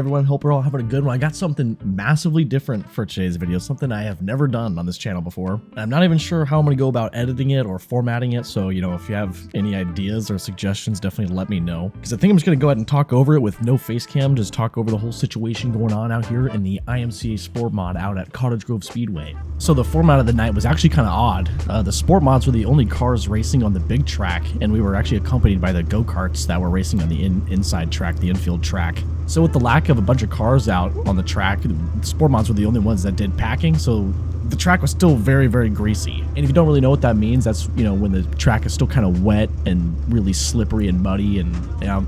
everyone? Hope we're all having a good one. I got something massively different for today's video, something I have never done on this channel before. I'm not even sure how I'm going to go about editing it or formatting it, so, you know, if you have any ideas or suggestions, definitely let me know. Because I think I'm just going to go ahead and talk over it with no face cam, just talk over the whole situation going on out here in the IMCA Sport Mod out at Cottage Speedway. So the format of the night was actually kind of odd. The Sport Mods were the only cars racing on the big track, and we were actually accompanied by the go-karts that were racing on the inside track, the infield track. So with the lack of a bunch of cars out on the track, the Sport Mods were the only ones that did packing, so the track was still very, very greasy. And if you don't really know what that means, that's, you know, when the track is still kind of wet and really slippery and muddy. And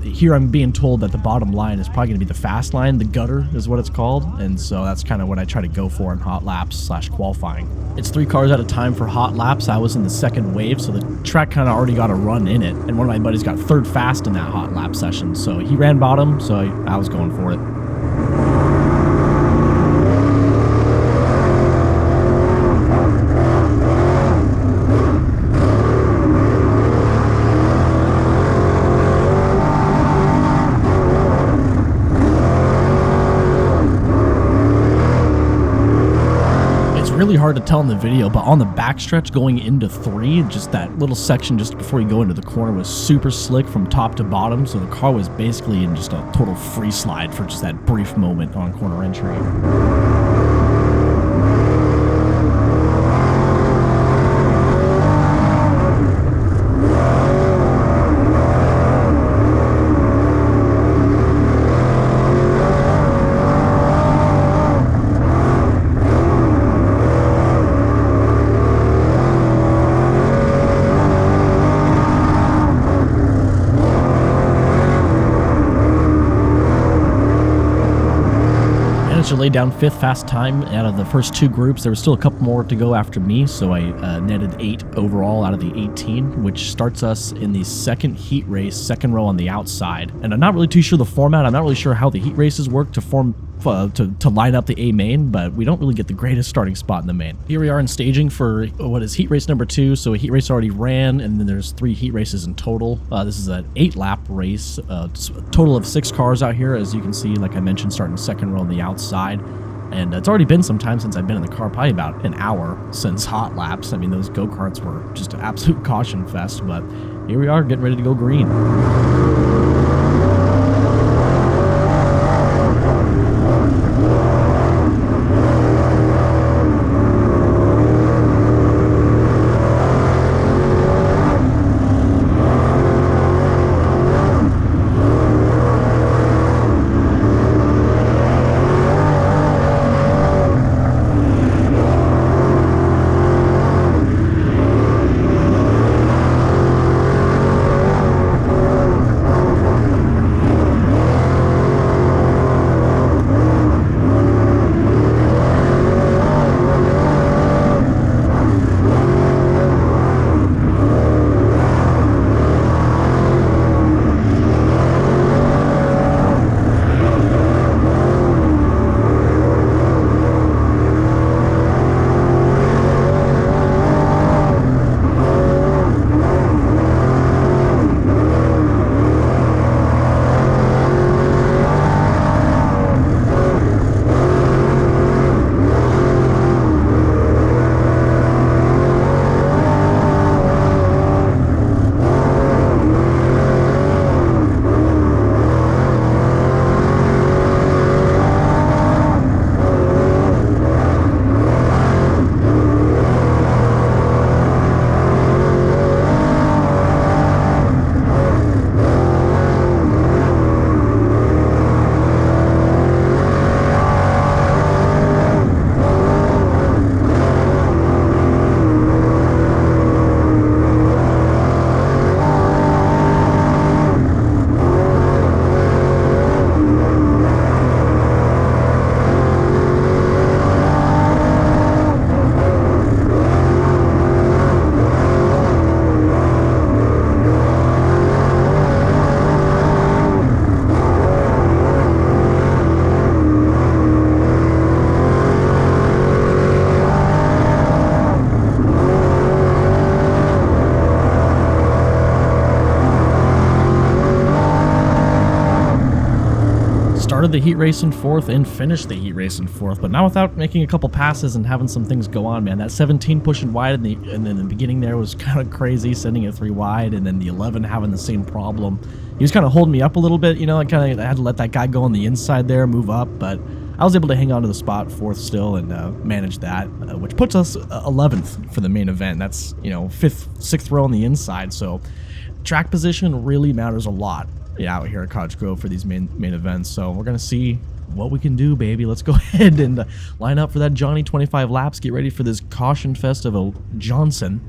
here I'm being told that the bottom line is probably going to be the fast line. The gutter is what it's called. And so that's kind of what I try to go for in hot laps / qualifying. It's 3 cars at a time for hot laps. I was in the second wave, so the track kind of already got a run in it. And one of my buddies got third fast in that hot lap session. So he ran bottom, so I was going for it. Really hard to tell in the video, but on the backstretch going into 3, just that little section just before you go into the corner was super slick from top to bottom, so the car was basically in just a total free slide for just that brief moment on corner entry. To lay down 5th fast time out of the first 2 groups. There was still a couple more to go after me, so I netted 8 overall out of the 18, which starts us in the second heat race, second row on the outside. And I'm not really too sure the format. I'm not really sure how the heat races work to form to line up the A main, but we don't really get the greatest starting spot in the main. Here we are in staging for what is heat race number 2. So a heat race already ran, and then there's 3 heat races in total. This is an 8-lap race, a total of 6 cars out here, as you can see, like I mentioned, starting second row on the outside. And it's already been some time since I've been in the car, probably about an hour since hot laps. I mean, those go-karts were just an absolute caution fest, but here we are getting ready to go green. started the heat race in 4th and finished the heat race in 4th, but not without making a couple passes and having some things go on, man. That 17 pushing wide and then the beginning there was kind of crazy, sending it 3 wide, and then the 11 having the same problem. He was kind of holding me up a little bit, you know. I had to let that guy go on the inside there, move up, but I was able to hang on to the spot 4th still and manage that, which puts us 11th for the main event. That's, you know, 5th, 6th row on the inside, so track position really matters a lot out here at Cottage Grove for these main events. So we're gonna see what we can do, baby. Let's go ahead and line up for that Johnny 25 laps. Get ready for this caution fest of a Johnson,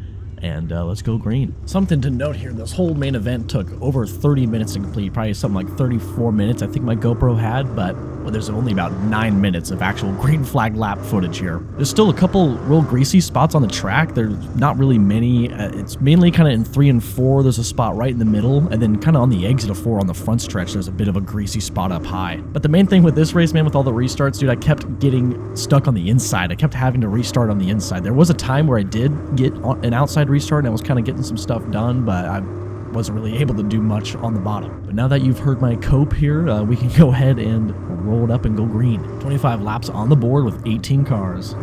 and let's go green. Something to note here, this whole main event took over 30 minutes to complete, probably something like 34 minutes I think my GoPro had, but there's only about 9 minutes of actual green flag lap footage here. There's still a couple real greasy spots on the track. There's not really many. It's mainly kind of in 3 and 4. There's a spot right in the middle, and then kind of on the exit of 4 on the front stretch, there's a bit of a greasy spot up high. But the main thing with this race, man, with all the restarts, dude, I kept getting stuck on the inside. I kept having to restart on the inside. There was a time where I did get an outside restart, and I was kind of getting some stuff done, but I wasn't really able to do much on the bottom. But now that you've heard my cope here, we can go ahead and roll it up and go green. 25 laps on the board with 18 cars.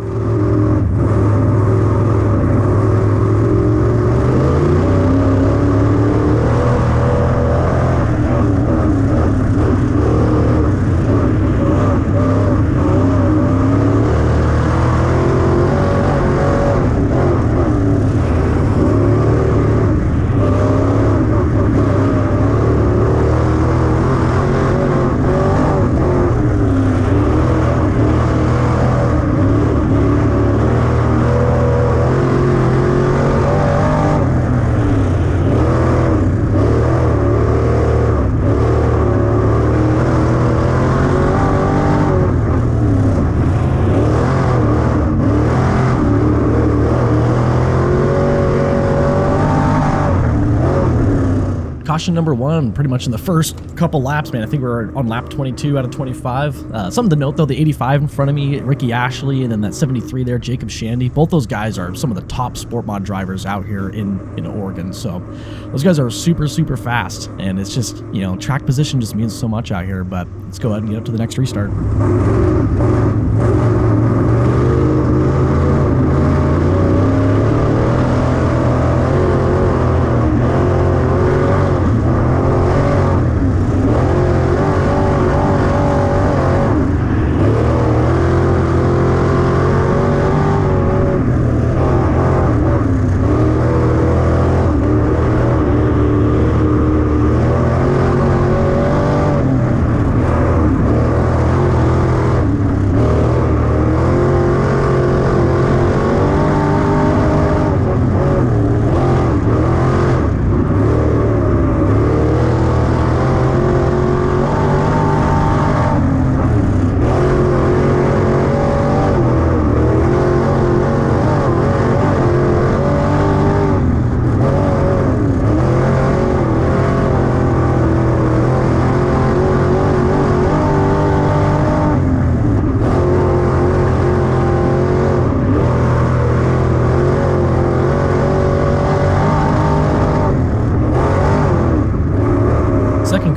Caution number 1, pretty much in the first couple laps, man. I think we're on lap 22 out of 25. Something to note, though, the 85 in front of me, Ricky Ashley, and then that 73 there, Jacob Shandy. Both those guys are some of the top sport mod drivers out here in Oregon. So those guys are super, super fast. And it's just, you know, track position just means so much out here. But let's go ahead and get up to the next restart.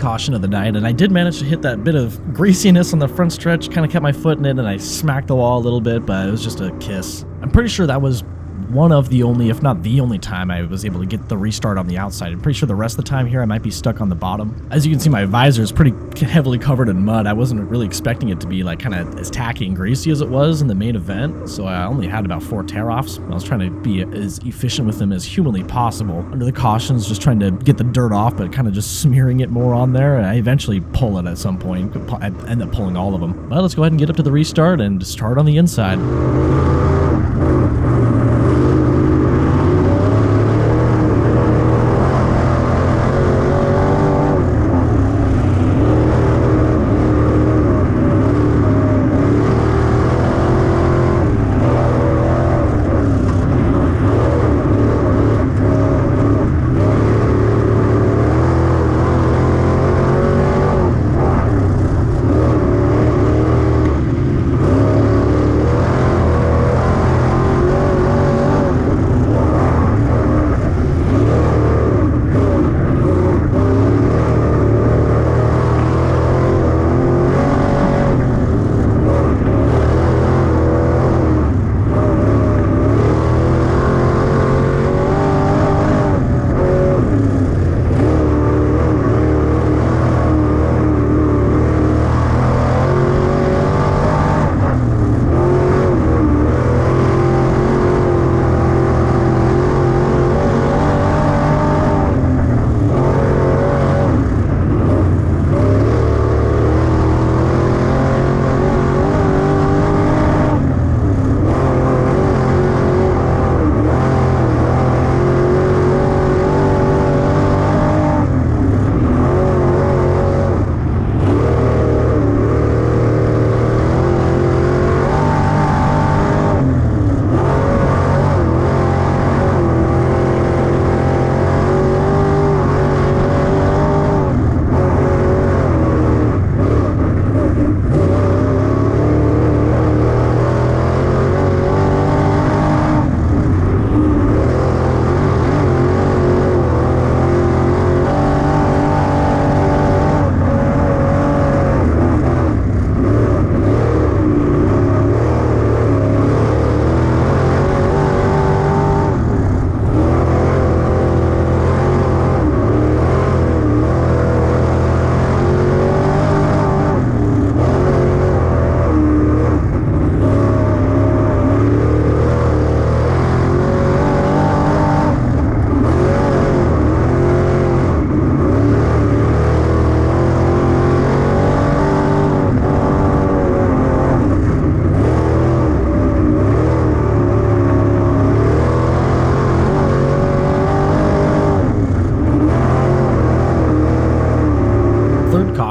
Caution of the night, and I did manage to hit that bit of greasiness on the front stretch, kind of kept my foot in it, and I smacked the wall a little bit, but it was just a kiss. I'm pretty sure that was one of the only, if not the only time I was able to get the restart on the outside. I'm pretty sure the rest of the time here I might be stuck on the bottom. As you can see, my visor is pretty heavily covered in mud. I wasn't really expecting it to be like kind of as tacky and greasy as it was in the main event, so I only had about 4 tear-offs. I was trying to be as efficient with them as humanly possible. Under the cautions, just trying to get the dirt off, but kind of just smearing it more on there, and I eventually pull it at some point. I end up pulling all of them. But let's go ahead and get up to the restart and start on the inside.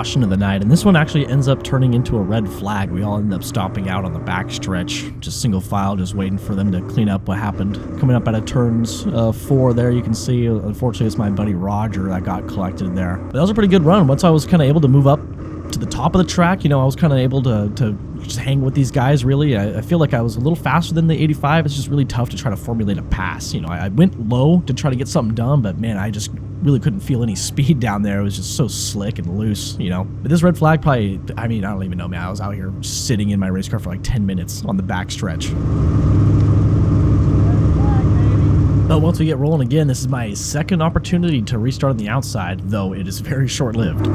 caution of the night, and this one actually ends up turning into a red flag. We all end up stopping out on the back stretch, just single file, just waiting for them to clean up what happened. Coming up out of turns 4 there, you can see, unfortunately, it's my buddy Roger that got collected there. But that was a pretty good run. Once I was kind of able to move up to the top of the track, you know, I was kind of able to just hang with these guys, really. I feel like I was a little faster than the 85. It's just really tough to try to formulate a pass. You know, I went low to try to get something done, but man, I just really couldn't feel any speed down there. It was just so slick and loose, you know. But this red flag probably, I mean, I don't even know, man. I was out here just sitting in my race car for like 10 minutes on the back stretch. But once we get rolling again, this is my second opportunity to restart on the outside, though it is very short-lived.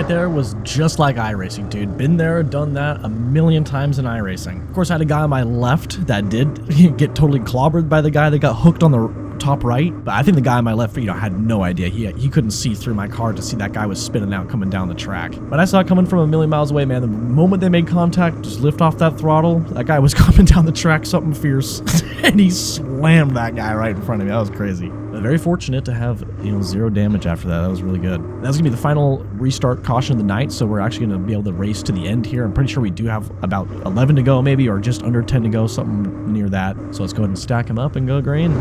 There was just like iRacing, dude. Been there, done that a million times in iRacing. Of course, I had a guy on my left that did get totally clobbered by the guy that got hooked on the top right, but I think the guy on my left, you know, had no idea. He couldn't see through my car to see that guy was spinning out coming down the track. But I saw it coming from a million miles away, man. The moment they made contact, just lift off that throttle, that guy was coming down the track, something fierce, and he slammed that guy right in front of me. That was crazy. But very fortunate to have, you know, 0 damage after that. That was really good. That's gonna be the final restart caution of the night, so we're actually gonna be able to race to the end here. I'm pretty sure we do have about 11 to go, maybe, or just under 10 to go, something near that. So let's go ahead and stack them up and go green.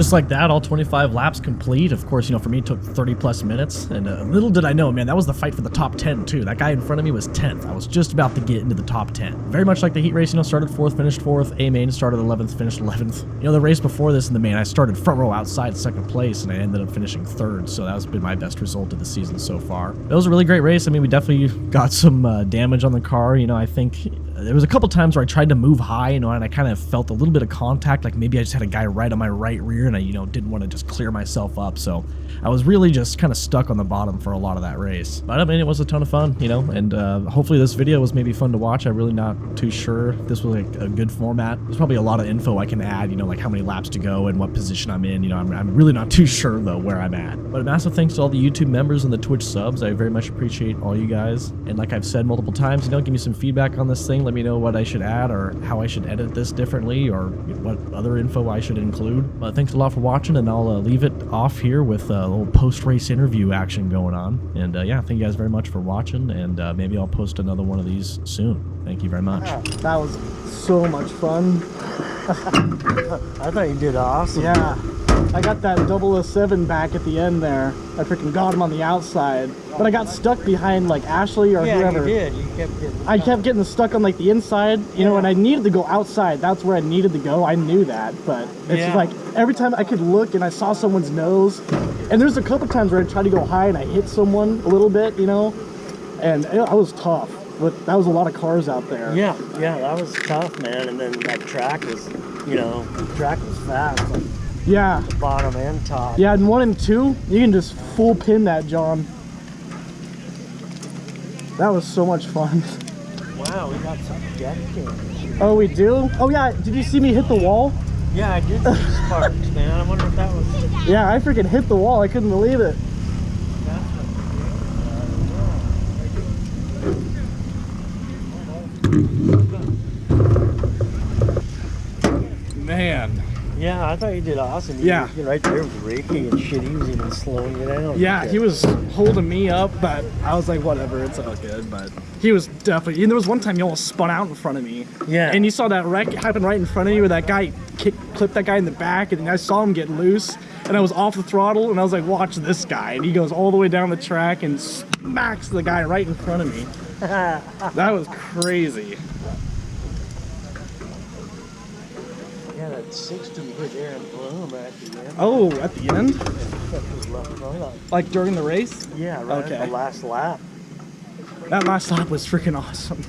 just like that, all 25 laps complete. Of course, you know, for me, it took 30 plus minutes. And little did I know, man, that was the fight for the top 10 too. That guy in front of me was 10th. I was just about to get into the top 10. Very much like the heat race, you know, started 4th, finished 4th. A main started 11th, finished 11th. You know, the race before this in the main, I started front row outside 2nd place, and I ended up finishing 3rd. So that's been my best result of the season so far. It was a really great race. I mean, we definitely got some damage on the car. You know, I think there was a couple times where I tried to move high, you know, and I kind of felt a little bit of contact, like maybe I just had a guy right on my right rear, and I, you know, didn't want to just clear myself up. So I was really just kind of stuck on the bottom for a lot of that race. But I mean, it was a ton of fun, you know, and hopefully this video was maybe fun to watch. I'm really not too sure if this was like a good format. There's probably a lot of info I can add, you know, like how many laps to go and what position I'm in. You know, I'm really not too sure though where I'm at. But a massive thanks to all the YouTube members and the Twitch subs. I very much appreciate all you guys. And like I've said multiple times, you know, give me some feedback on this thing. Let me know what I should add or how I should edit this differently or what other info I should include. But thanks a lot for watching, and I'll leave it off here with a little post-race interview action going on. And yeah, thank you guys very much for watching, and maybe I'll post another one of these soon. Thank you very much. That was so much fun. I thought you did awesome. Yeah. I got that 007 back at the end there. I freaking got him on the outside. But I got stuck behind like Ashley or whoever. Yeah, you did. You kept getting I kept getting stuck on like the inside, you know, and I needed to go outside. That's where I needed to go. I knew that, but it's just like every time I could look and I saw someone's nose. And there's a couple times where I tried to go high and I hit someone a little bit, you know, and I was tough. But that was a lot of cars out there. Yeah, that was tough, man. And then that track was, you know, the track was fast. Like, yeah. the bottom and top. Yeah, and 1 and 2, you can just full pin that, John. That was so much fun. Wow, we got some deck damage. Oh, we do? Oh yeah, did you see me hit the wall? Yeah, I did see sparks, man. I wonder if that was... Yeah, I freaking hit the wall. I couldn't believe it. Man. Yeah, I thought you did awesome. Yeah. You right there with braking and shit. He was even slowing it down. Yeah, he was holding me up, but I was like, whatever, it's all good. But he was definitely, and there was one time he almost spun out in front of me. Yeah. And you saw that wreck happen right in front of you where that guy clipped that guy in the back, and I saw him get loose, and I was off the throttle, and I was like, watch this guy. And he goes all the way down the track and smacks the guy right in front of me. That was crazy. Yeah, that 60 hit Aaron Bloom at the end. Oh, at the end? Yeah, like during the race? Yeah, right at the last lap. That last lap was freaking awesome.